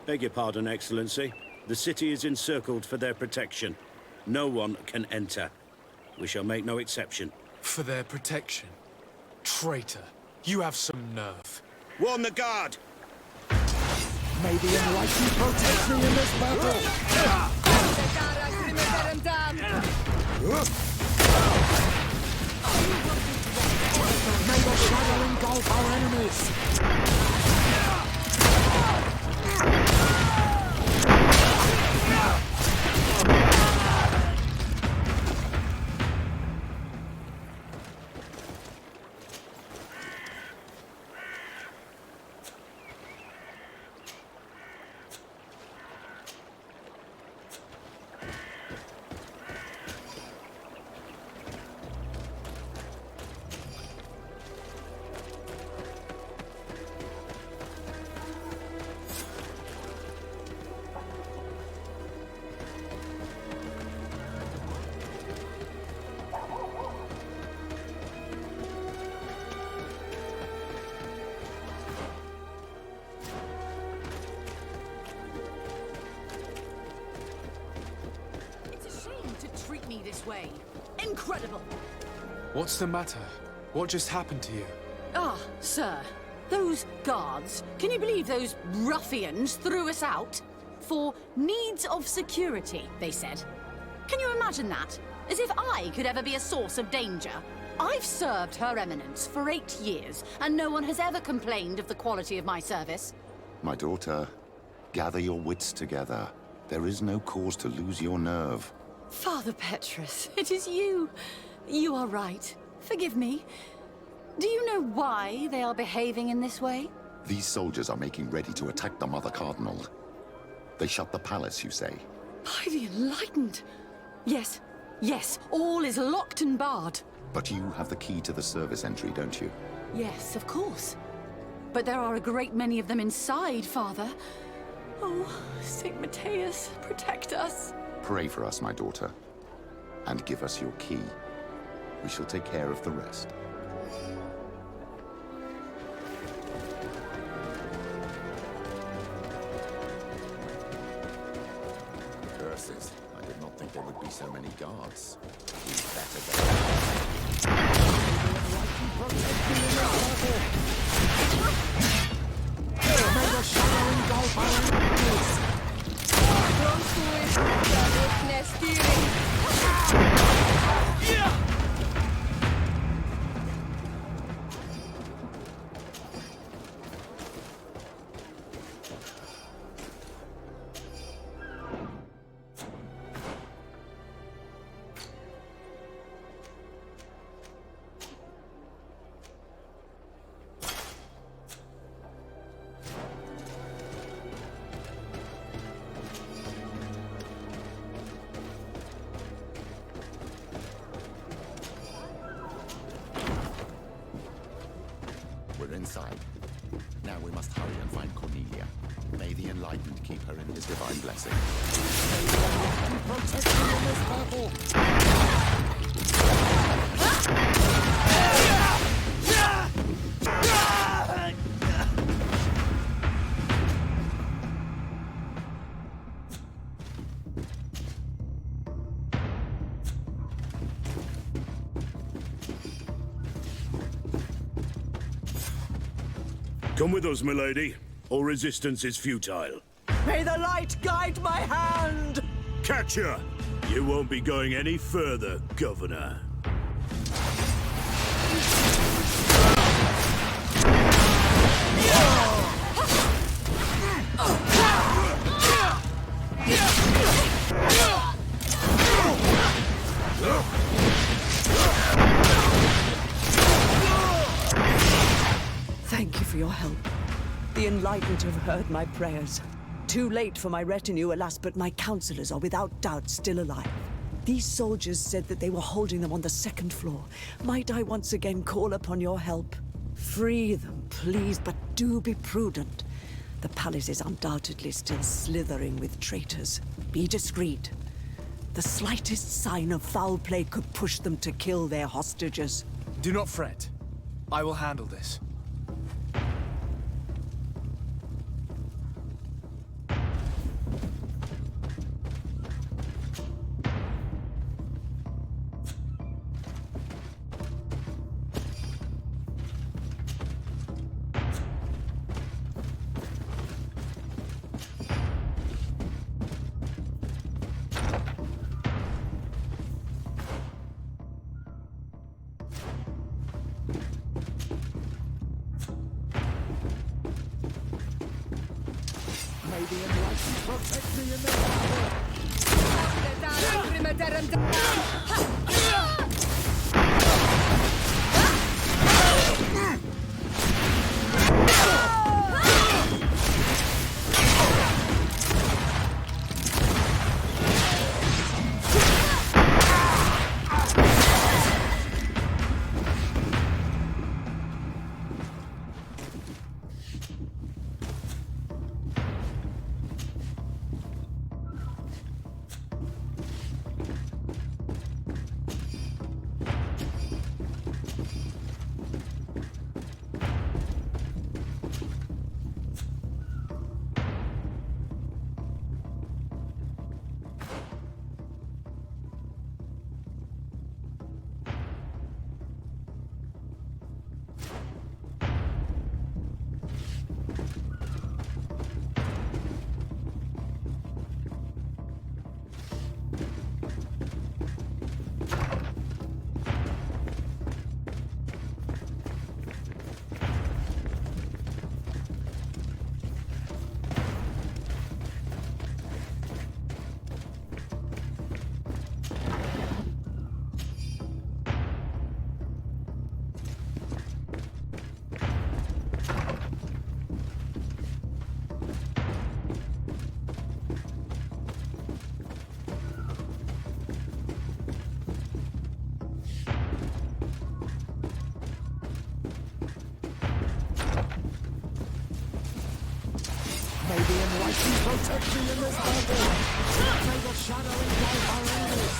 Beg your pardon, Excellency. The city is encircled for their protection. No one can enter. We shall make no exception. For their protection? Traitor, you have some nerve. Warn the guard! May the Enlightened protect me in this battle! May the shadow engulf our enemies! This way. Incredible! What's the matter? What just happened to you? Ah, sir. Those guards. Can you believe those ruffians threw us out? For needs of security, they said. Can you imagine that? As if I could ever be a source of danger. I've served Her Eminence for 8 years, and no one has ever complained of the quality of my service. My daughter, gather your wits together. There is no cause to lose your nerve. Father Petrus, it is you. You are right. Forgive me. Do you know why they are behaving in this way? These soldiers are making ready to attack the Mother Cardinal. They shut the palace, you say? By the Enlightened. Yes, yes, all is locked and barred. But you have the key to the service entry, don't you? Yes, of course. But there are a great many of them inside, Father. Oh, St. Matthias, protect us. Pray for us, my daughter, and give us your key. We shall take care of the rest. Curses. I did not think there would be so many guards. We better go. May the shadow engulf our enemies! We're inside. Now we must hurry and find Cornelia. May the Enlightened keep her in his divine blessing. Protect me in this battle! Come with us, milady. All resistance is futile. May the light guide my hand! Catch her! You won't be going any further, Governor. Thank you for your help. The Enlightened have heard my prayers. Too late for my retinue, alas, but my counselors are without doubt still alive. These soldiers said that they were holding them on the second floor. Might I once again call upon your help? Free them, please, but do be prudent. The palace is undoubtedly still slithering with traitors. Be discreet. The slightest sign of foul play could push them to kill their hostages. Do not fret. I will handle this. May the enlightened protect me in this battle! May the enlightened protect me in this battle! May the shadow engulf our enemies!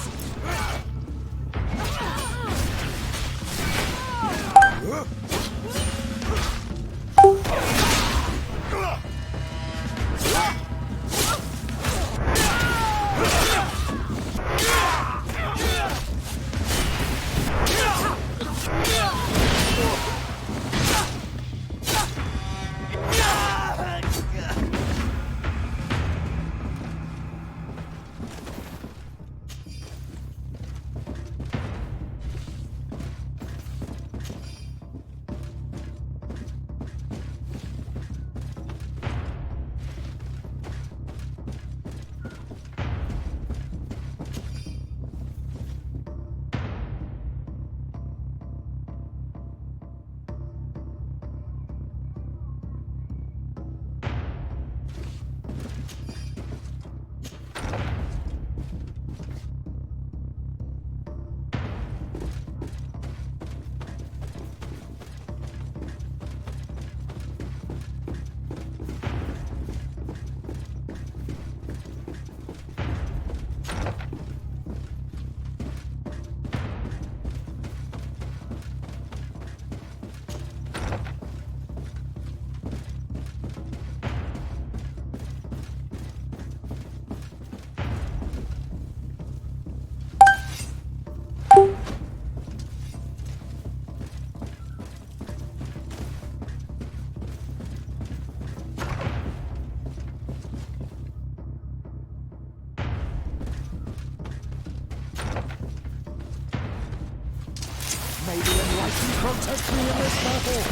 May the enlightened protect me in this battle!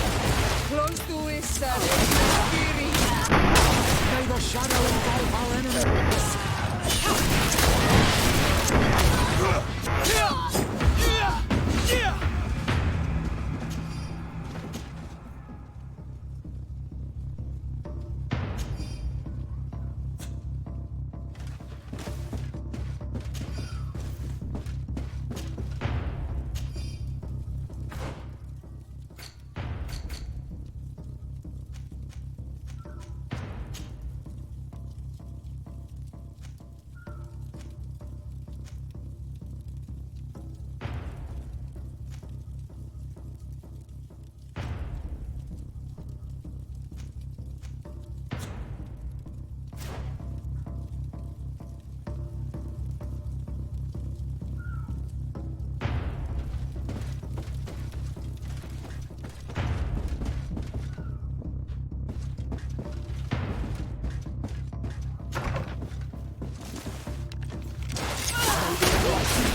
Close to his side. May the shadow engulf our enemies!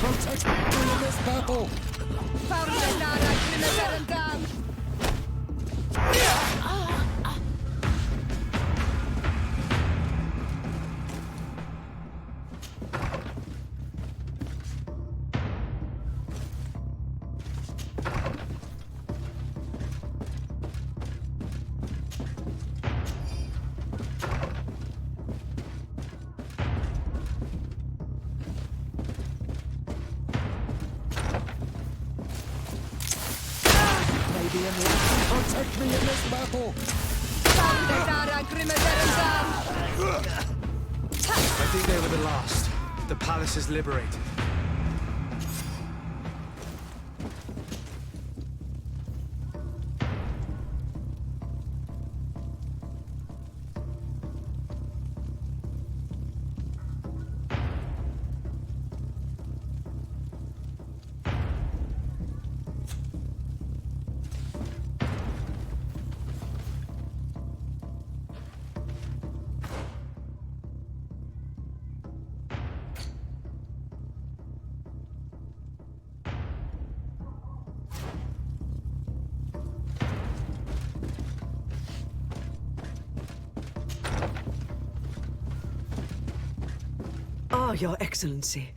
Protect me in this battle! the Enlightened protect me in this battle! I think they were the last. The palace is liberated. Ah, Your Excellency.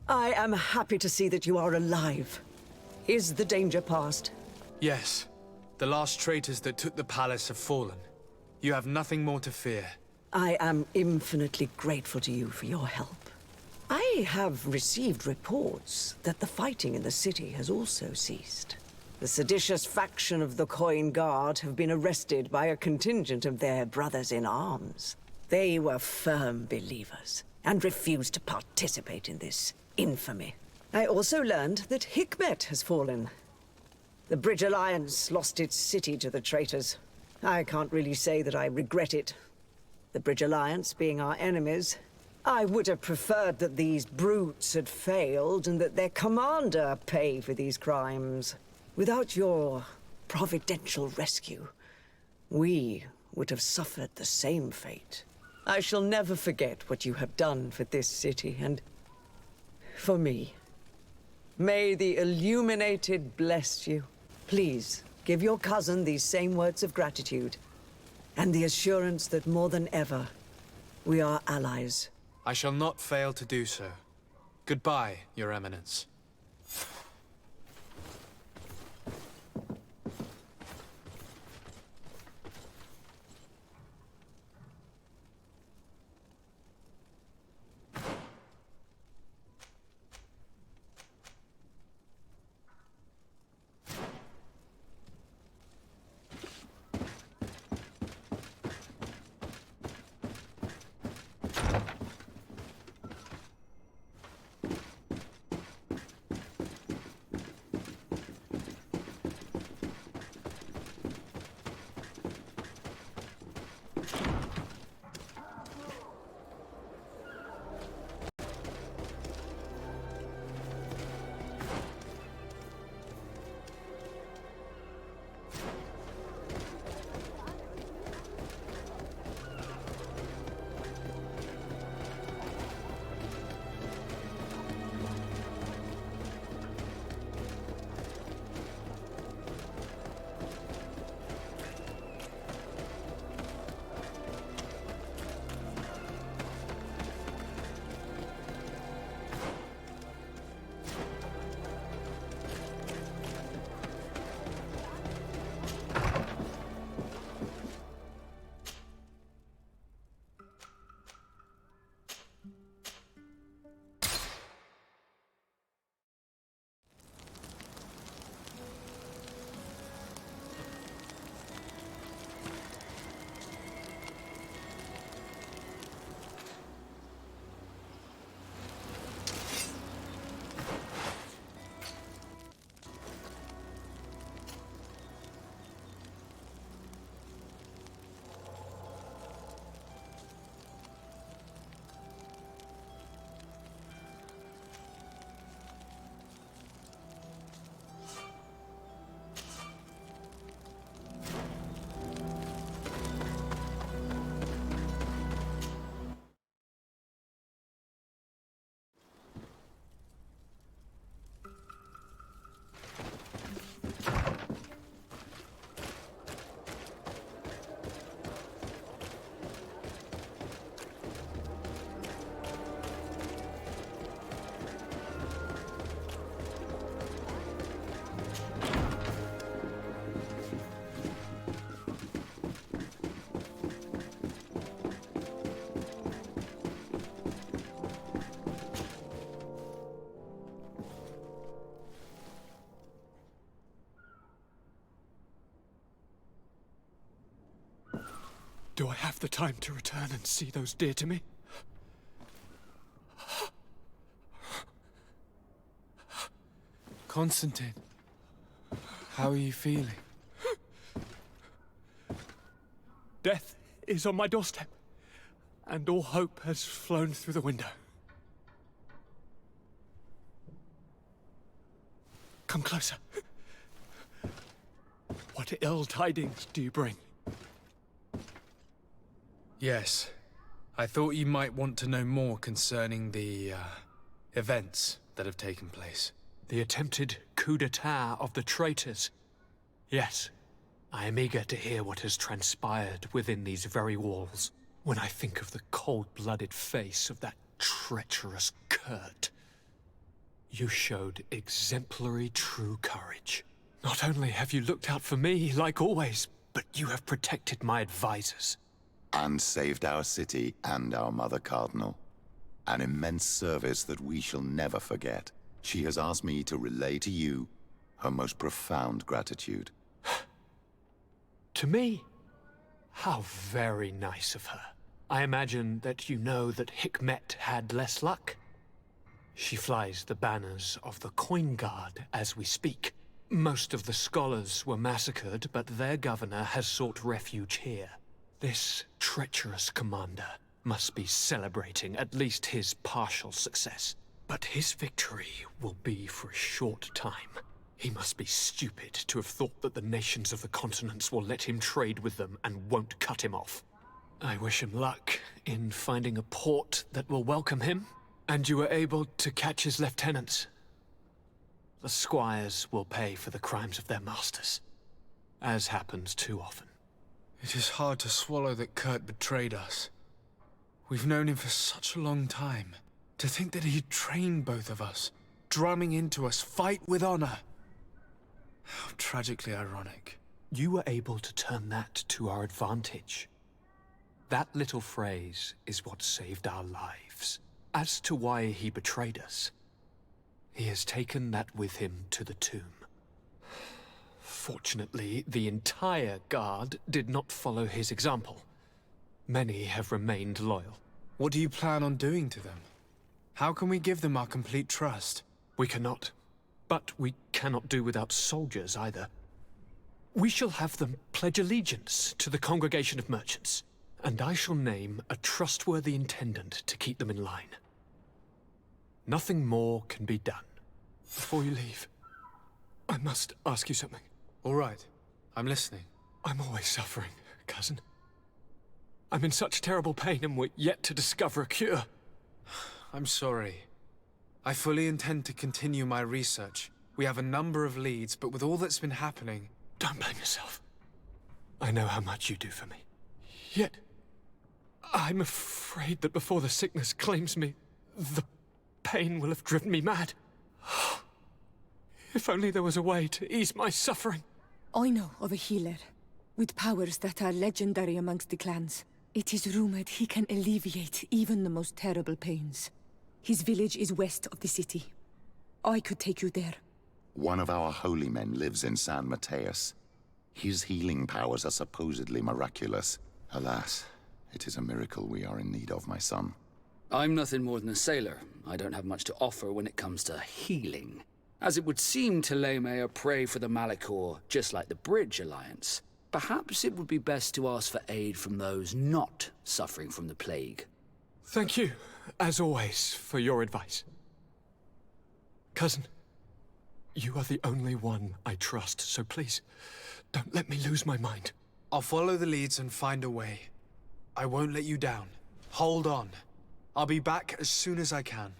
I am happy to see that you are alive. Is the danger past? Yes. The last traitors that took the palace have fallen. You have nothing more to fear. I am infinitely grateful to you for your help. I have received reports that the fighting in the city has also ceased. The seditious faction of the Coin Guard have been arrested by a contingent of their brothers in arms. They were firm believers and refused to participate in this infamy. I also learned that Hikmet has fallen. The Bridge Alliance lost its city to the traitors. I can't really say that I regret it. The Bridge Alliance being our enemies, I would have preferred that these brutes had failed and that their commander pay for these crimes. Without your providential rescue, we would have suffered the same fate. I shall never forget what you have done for this city and for me. May the Illuminated bless you. Please, give your cousin these same words of gratitude and the assurance that more than ever, we are allies. I shall not fail to do so. Goodbye, Your Eminence. Do I have the time to return and see those dear to me? Constantine, how are you feeling? Death is on my doorstep, and all hope has flown through the window. Come closer. What ill tidings do you bring? Yes. I thought you might want to know more concerning the, events that have taken place. The attempted coup d'etat of the traitors. Yes, I am eager to hear what has transpired within these very walls. When I think of the cold-blooded face of that treacherous Kurt. You showed exemplary true courage. Not only have you looked out for me, like always, but you have protected my advisors. And saved our city and our Mother Cardinal. An immense service that we shall never forget. She has asked me to relay to you her most profound gratitude. To me? How very nice of her. I imagine that you know that Hikmet had less luck. She flies the banners of the Coin Guard as we speak. Most of the scholars were massacred, but their governor has sought refuge here. This treacherous commander must be celebrating at least his partial success. But his victory will be for a short time. He must be stupid to have thought that the nations of the continents will let him trade with them and won't cut him off. I wish him luck in finding a port that will welcome him. And you were able to catch his lieutenants. The squires will pay for the crimes of their masters, as happens too often. It is hard to swallow that Kurt betrayed us. We've known him for such a long time. To think that he'd trained both of us, drumming into us, fight with honor. How tragically ironic. You were able to turn that to our advantage. That little phrase is what saved our lives. As to why he betrayed us, he has taken that with him to the tomb. Fortunately, the entire guard did not follow his example. Many have remained loyal. What do you plan on doing to them? How can we give them our complete trust? We cannot. But we cannot do without soldiers either. We shall have them pledge allegiance to the Congregation of Merchants, and I shall name a trustworthy intendant to keep them in line. Nothing more can be done. Before you leave, I must ask you something. All right. I'm listening. I'm always suffering, cousin. I'm in such terrible pain and we're yet to discover a cure. I'm sorry. I fully intend to continue my research. We have a number of leads, but with all that's been happening... Don't blame yourself. I know how much you do for me. Yet, I'm afraid that before the sickness claims me, the pain will have driven me mad. If only there was a way to ease my suffering. I know of a healer, with powers that are legendary amongst the clans. It is rumored he can alleviate even the most terrible pains. His village is west of the city. I could take you there. One of our holy men lives in San Mateus. His healing powers are supposedly miraculous. Alas, it is a miracle we are in need of, my son. I'm nothing more than a sailor. I don't have much to offer when it comes to healing. As it would seem Teleme are prey for the Malachor, just like the Bridge Alliance. Perhaps it would be best to ask for aid from those not suffering from the plague. Thank you, as always, for your advice. Cousin, you are the only one I trust, so please, don't let me lose my mind. I'll follow the leads and find a way. I won't let you down. Hold on. I'll be back as soon as I can.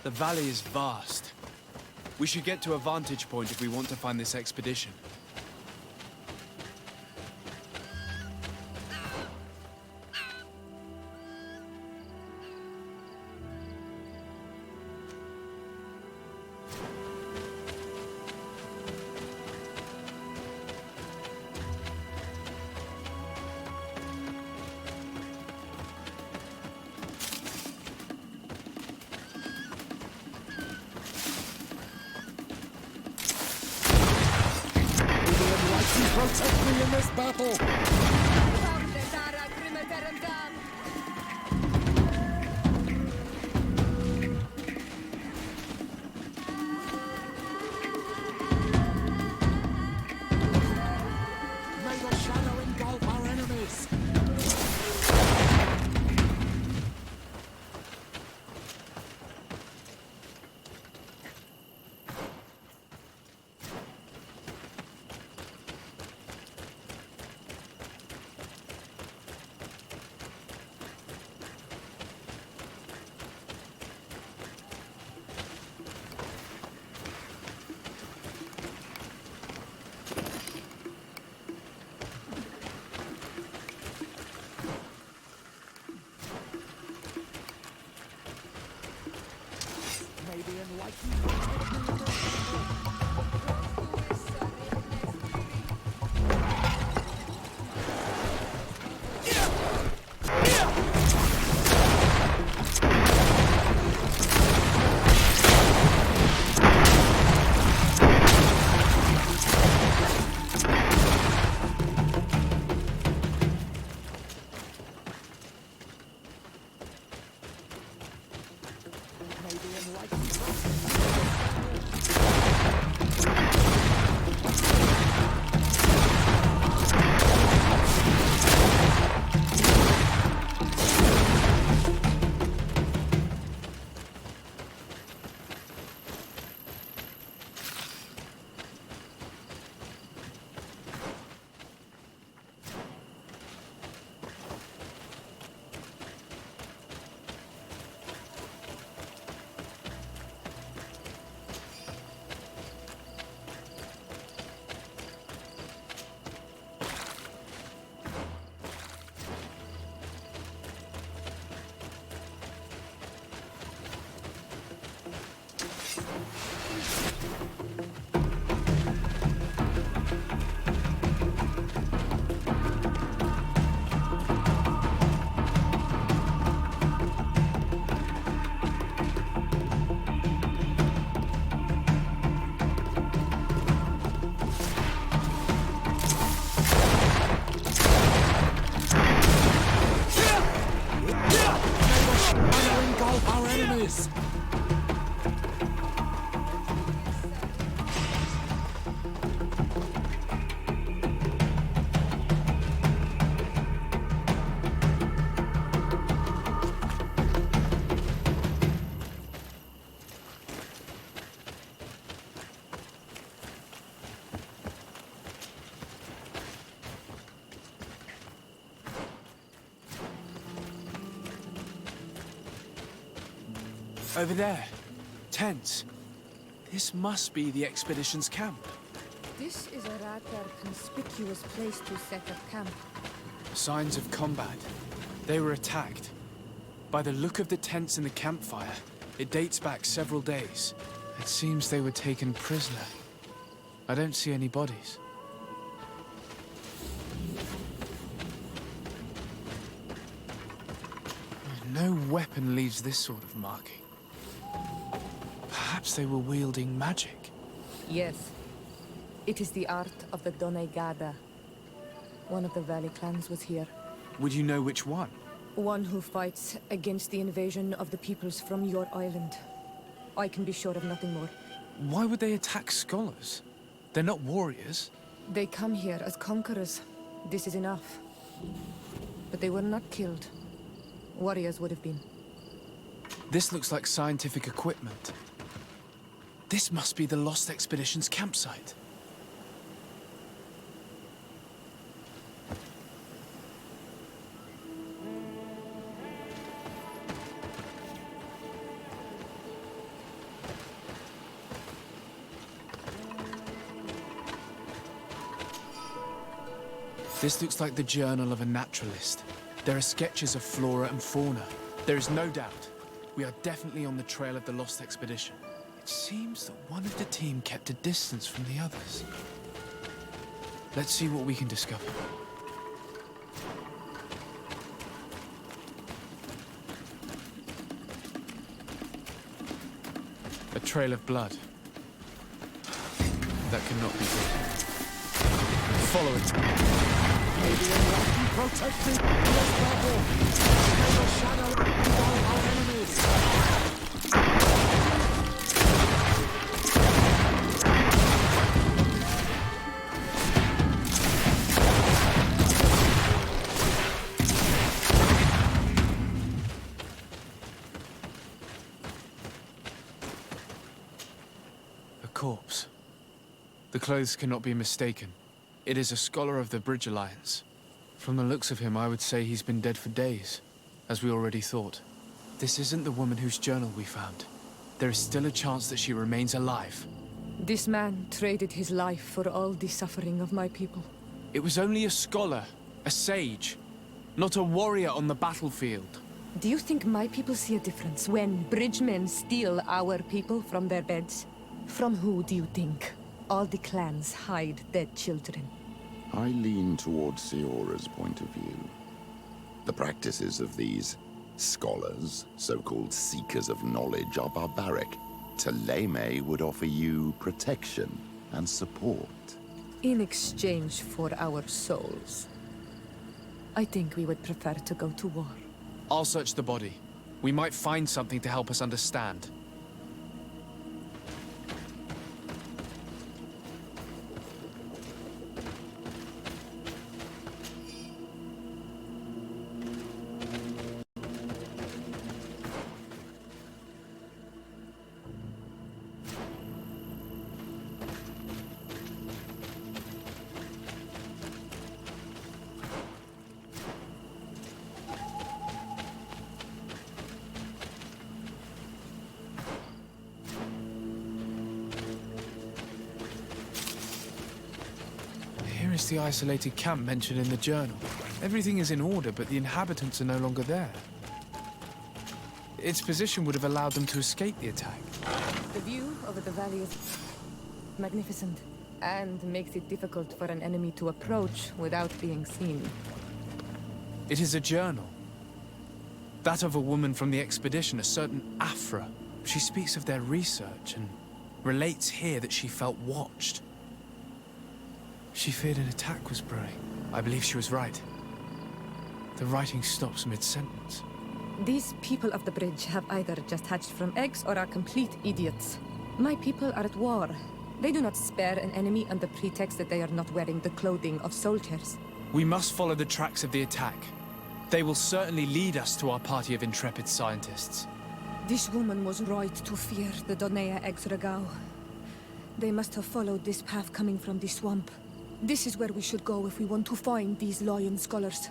The valley is vast. We should get to a vantage point if we want to find this expedition. Protect me in this battle! May the shadow engulf our enemies! May the enlightened protect me in this battle! May the enlightened engulf our enemies! Over there. Tents. This must be the expedition's camp. This is a rather conspicuous place to set up camp. Signs of combat. They were attacked. By the look of the tents and the campfire, it dates back several days. It seems they were taken prisoner. I don't see any bodies. No weapon leaves this sort of marking. Perhaps they were wielding magic. Yes. It is the art of the Donegada. One of the valley clans was here. Would you know which one? One who fights against the invasion of the peoples from your island. I can be sure of nothing more. Why would they attack scholars? They're not warriors. They come here as conquerors. This is enough. But they were not killed. Warriors would have been. This looks like scientific equipment. This must be the Lost Expedition's campsite. This looks like the journal of a naturalist. There are sketches of flora and fauna. There is no doubt. We are definitely on the trail of the lost expedition. It seems that one of the team kept a distance from the others. Let's see what we can discover. A trail of blood. That cannot be good. Follow it. May the enlightened protecting bless our home. May the shadow envelop our enemies. A corpse. The clothes cannot be mistaken. It is a scholar of the Bridge Alliance. From the looks of him, I would say he's been dead for days, as we already thought. This isn't the woman whose journal we found. There is still a chance that she remains alive. This man traded his life for all the suffering of my people. It was only a scholar, a sage, not a warrior on the battlefield. Do you think my people see a difference when bridgemen steal our people from their beds? From who do you think all the clans hide dead children? I lean towards Siora's point of view. The practices of these scholars, so-called seekers of knowledge, are barbaric. Taleme would offer you protection and support. In exchange for our souls. I think we would prefer to go to war. I'll search the body. We might find something to help us understand. Here is the isolated camp mentioned in the journal. Everything is in order, but the inhabitants are no longer there. Its position would have allowed them to escape the attack. The view over the valley is magnificent, and makes it difficult for an enemy to approach without being seen. It is a journal. That of a woman from the expedition, a certain Afra. She speaks of their research and relates here that she felt watched. She feared an attack was brewing. I believe she was right. The writing stops mid-sentence. These people of the bridge have either just hatched from eggs or are complete idiots. My people are at war. They do not spare an enemy on the pretext that they are not wearing the clothing of soldiers. We must follow the tracks of the attack. They will certainly lead us to our party of intrepid scientists. This woman was right to fear the Donea Exregao. They must have followed this path coming from the swamp. This is where we should go if we want to find these lion scholars.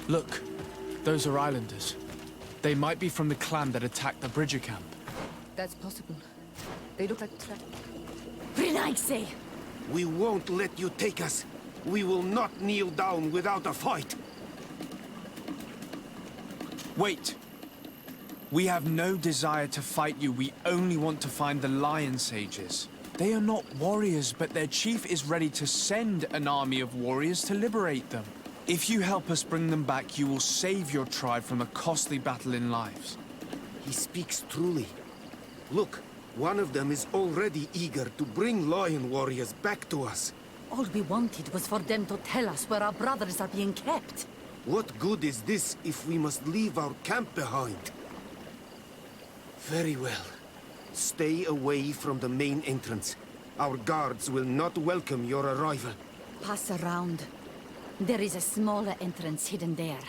Look, those are islanders. They might be from the clan that attacked the Bridger camp. That's possible. They look like Renaise! We won't let you take us. We will not kneel down without a fight. Wait. We have no desire to fight you. We only want to find the Lion Sages. They are not warriors, but their chief is ready to send an army of warriors to liberate them. If you help us bring them back, you will save your tribe from a costly battle in lives. He speaks truly. Look, one of them is already eager to bring lion warriors back to us. All we wanted was for them to tell us where our brothers are being kept. What good is this if we must leave our camp behind? Very well. Stay away from the main entrance. Our guards will not welcome your arrival. Pass around. There is a smaller entrance hidden there.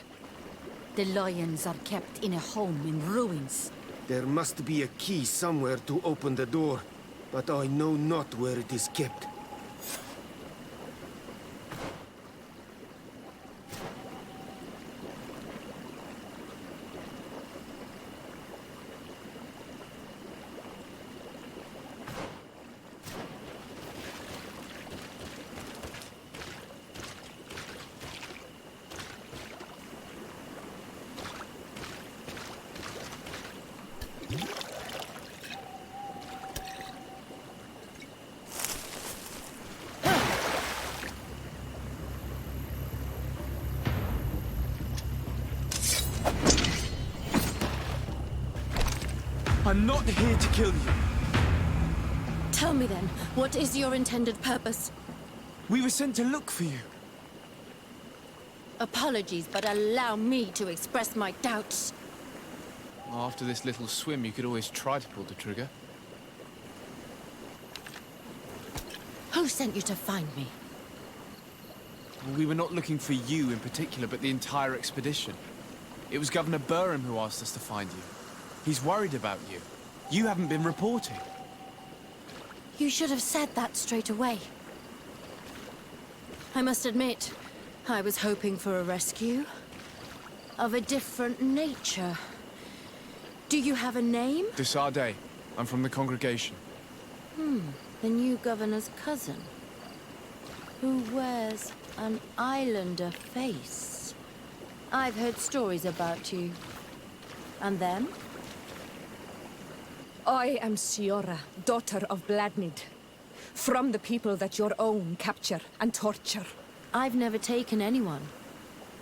The lions are kept in a home in ruins. There must be a key somewhere to open the door, but I know not where it is kept. I'm not here to kill you. Tell me then, what is your intended purpose? We were sent to look for you. Apologies, but allow me to express my doubts. After this little swim, you could always try to pull the trigger. Who sent you to find me? We were not looking for you in particular, but the entire expedition. It was Governor Burham who asked us to find you. He's worried about you. You haven't been reporting. You should have said that straight away. I must admit, I was hoping for a rescue. Of a different nature. Do you have a name? Desarde. I'm from the congregation. The new governor's cousin. Who wears an islander face. I've heard stories about you. And then? I am Siora, daughter of Bladnid. From the people that your own capture and torture. I've never taken anyone.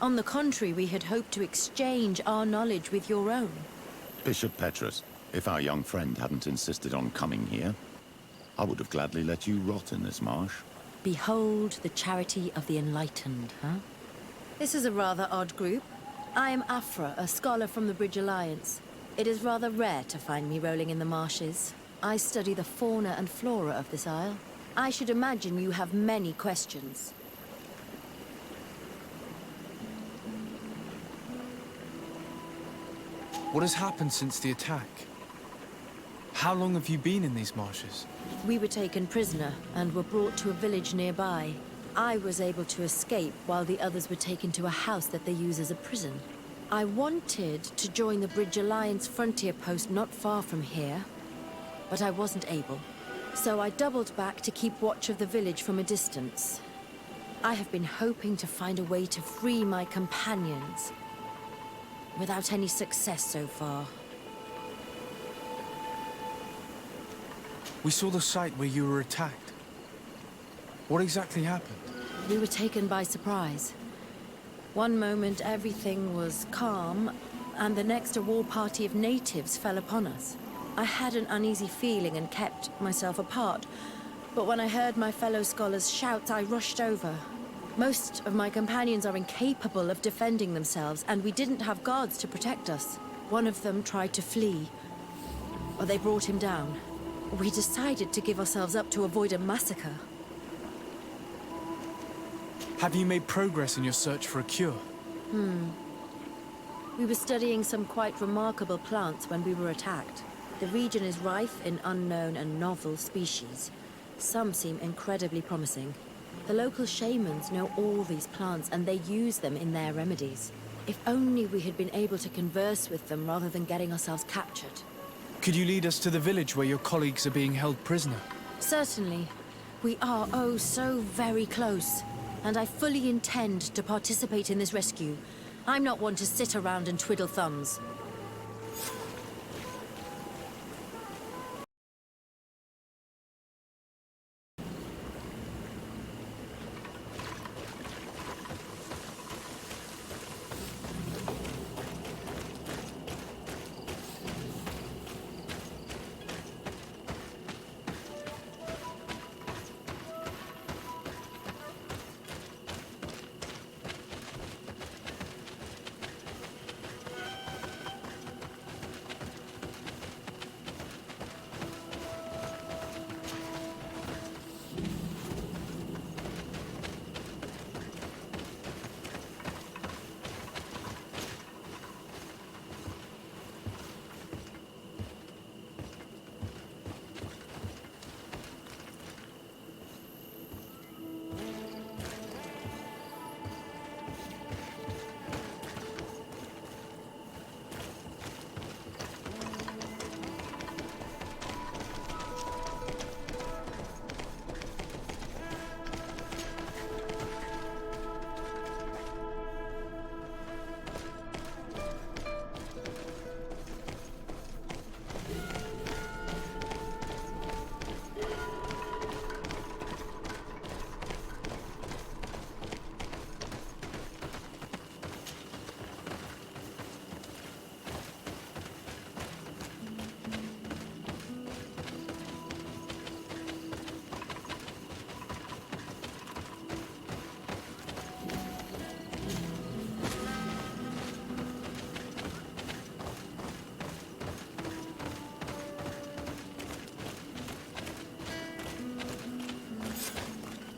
On the contrary, we had hoped to exchange our knowledge with your own. Bishop Petrus, if our young friend hadn't insisted on coming here, I would have gladly let you rot in this marsh. Behold the charity of the enlightened, huh? This is a rather odd group. I am Afra, a scholar from the Bridge Alliance. It is rather rare to find me rolling in the marshes. I study the fauna and flora of this isle. I should imagine you have many questions. What has happened since the attack? How long have you been in these marshes? We were taken prisoner and were brought to a village nearby. I was able to escape while the others were taken to a house that they use as a prison. I wanted to join the Bridge Alliance frontier post not far from here, but I wasn't able. So I doubled back to keep watch of the village from a distance. I have been hoping to find a way to free my companions, without any success so far. We saw the site where you were attacked. What exactly happened? We were taken by surprise. One moment everything was calm, and the next a war party of natives fell upon us. I had an uneasy feeling and kept myself apart, but when I heard my fellow scholars' shouts, I rushed over. Most of my companions are incapable of defending themselves, and we didn't have guards to protect us. One of them tried to flee, or they brought him down. We decided to give ourselves up to avoid a massacre. Have you made progress in your search for a cure? We were studying some quite remarkable plants when we were attacked. The region is rife in unknown and novel species. Some seem incredibly promising. The local shamans know all these plants and they use them in their remedies. If only we had been able to converse with them rather than getting ourselves captured. Could you lead us to the village where your colleagues are being held prisoner? Certainly. We are, oh, so very close. and I fully intend to participate in this rescue. I'm not one to sit around and twiddle thumbs.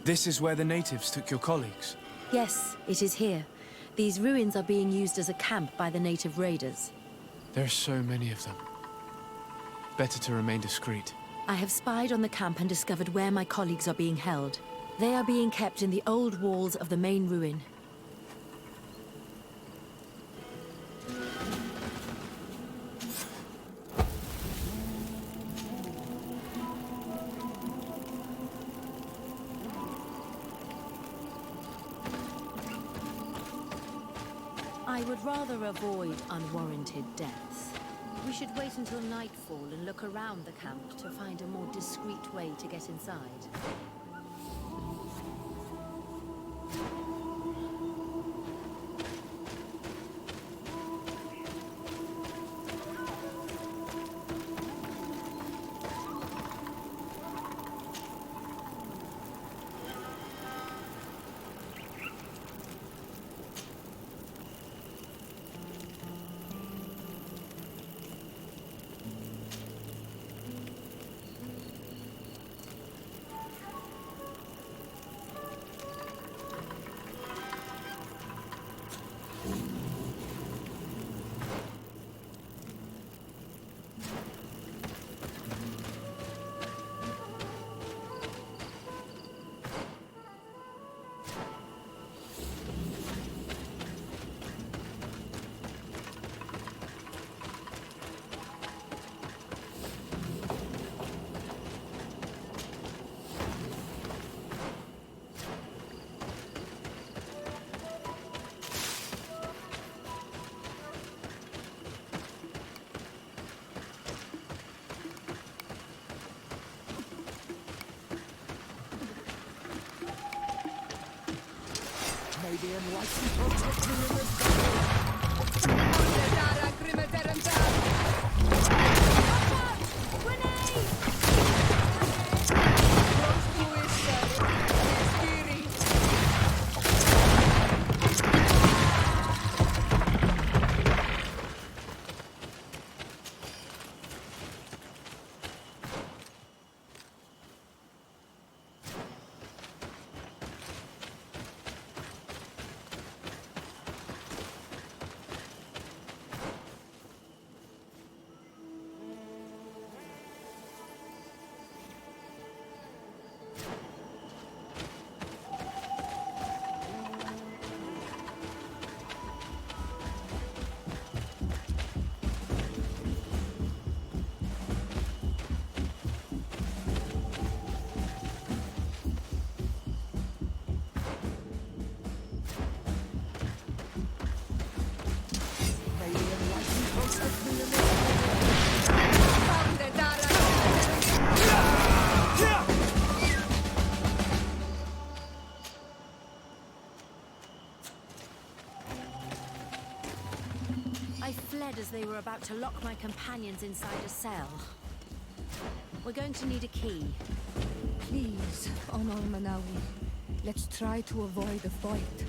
This is where the natives took your colleagues. Yes, it is here. These ruins are being used as a camp by the native raiders. There are so many of them. Better to remain discreet. I have spied on the camp and discovered where my colleagues are being held. They are being kept in the old walls of the main ruin. I would rather avoid unwarranted deaths. We should wait until nightfall and look around the camp to find a more discreet way to get inside. May the enlightened protect me in this battle. they were about to lock my companions inside a cell. We're going to need a key. Please, Honor Manawi, let's try to avoid a fight.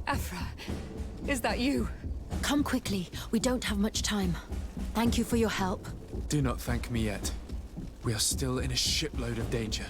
Afra, is that you? Come quickly. We don't have much time. Thank you for your help. Do not thank me yet. We are still in a shipload of danger.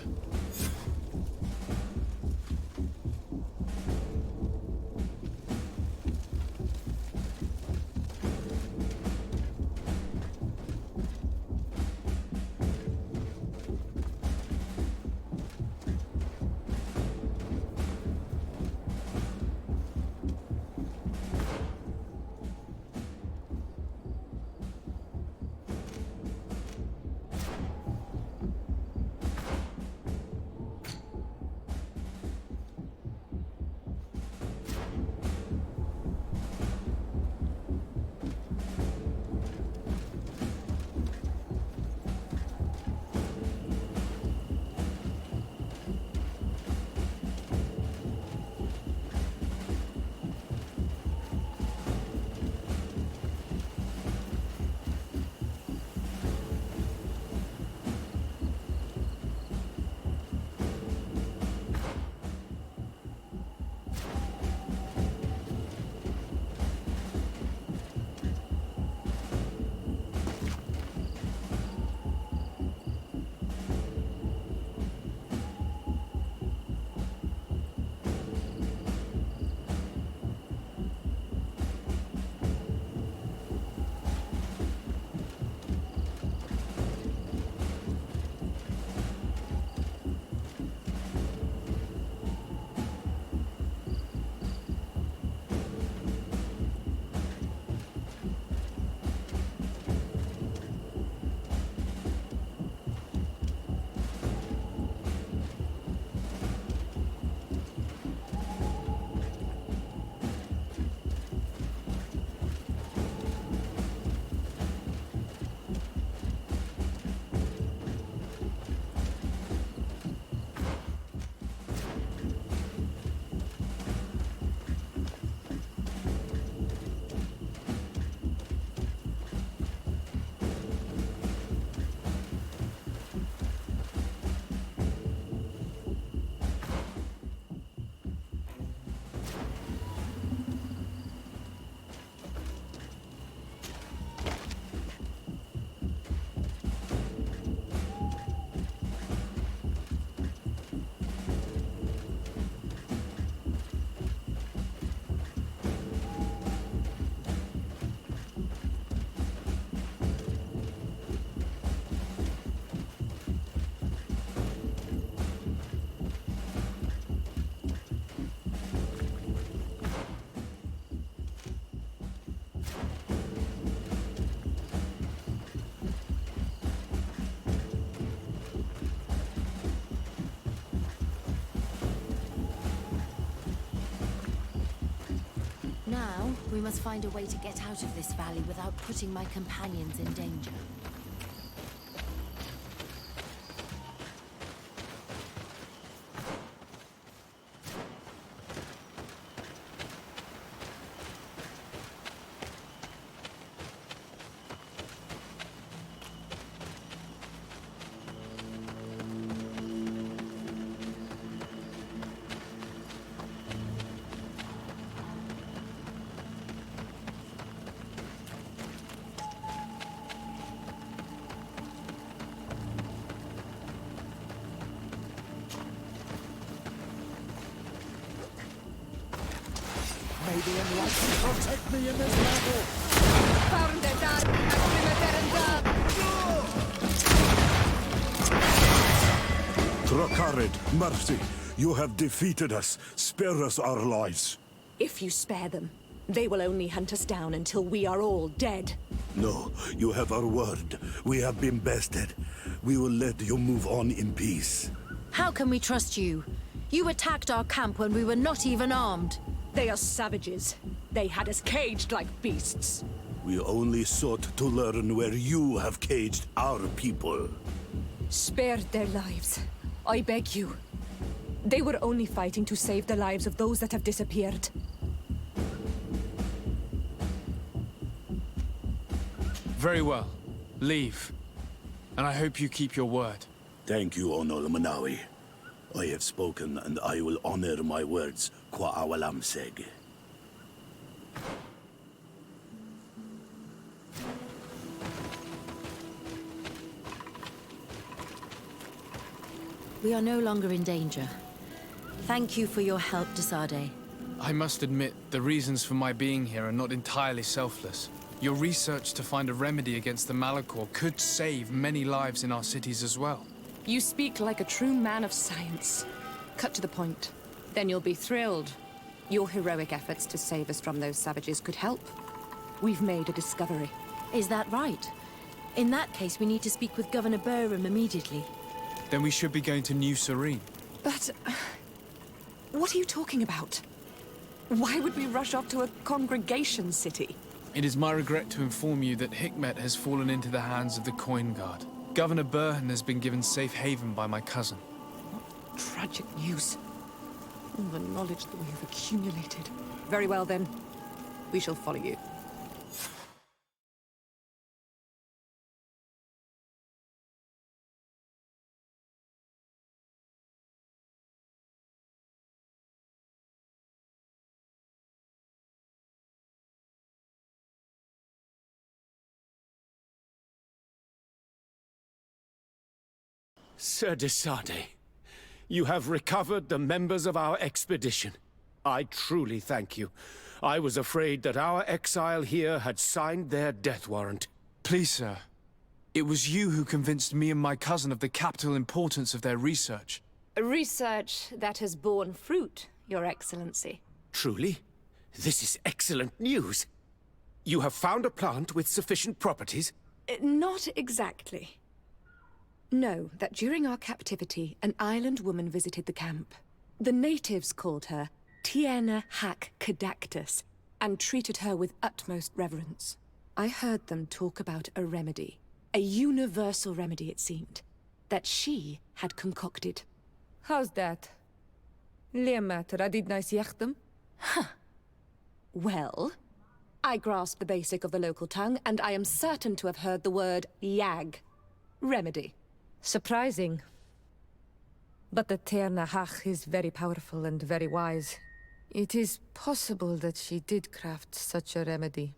Now, we must find a way to get out of this valley without putting my companions in danger. May the enlightened protect me in this battle! Trakarid, mercy. You have defeated us. Spare us our lives. If you spare them, they will only hunt us down until we are all dead. No, you have our word. We have been bested. We will let you move on in peace. How can we trust you? You attacked our camp when we were not even armed. They are savages. They had us caged like beasts. We only sought to learn where you have caged our people. Spare their lives. I beg you. They were only fighting to save the lives of those that have disappeared. Very well. Leave. And I hope you keep your word. Thank you, Onol Manawi. I have spoken, and I will honor my words, Kwa awalam seg. We are no longer in danger. Thank you for your help, Desade. I must admit, the reasons for my being here are not entirely selfless. Your research to find a remedy against the Malachor could save many lives in our cities as well. You speak like a true man of science. Cut to the point. Then you'll be thrilled. Your heroic efforts to save us from those savages could help. We've made a discovery. Is that right? In that case, we need to speak with Governor Burham immediately. Then we should be going to New Serene. But... what are you talking about? Why would we rush off to a congregation city? It is my regret to inform you that Hikmet has fallen into the hands of the Coin Guard. Governor Burhan has been given safe haven by my cousin. What tragic news. All the knowledge that we have accumulated. Very well, then. We shall follow you. Sir Desade, you have recovered the members of our expedition. I truly thank you. I was afraid that our exile here had signed their death warrant. Please, sir. It was you who convinced me and my cousin of the capital importance of their research. Research that has borne fruit, Your Excellency. Truly? This is excellent news. You have found a plant with sufficient properties? Not exactly. Know that during our captivity, an island woman visited the camp. The natives called her Tiena Hack Kadactus and treated her with utmost reverence. I heard them talk about a remedy, a universal remedy it seemed, that she had concocted. How's that? Huh. Well, I grasp the basic of the local tongue, and I am certain to have heard the word yag, remedy. Surprising. But the Ternahach is very powerful and very wise. It is possible that she did craft such a remedy.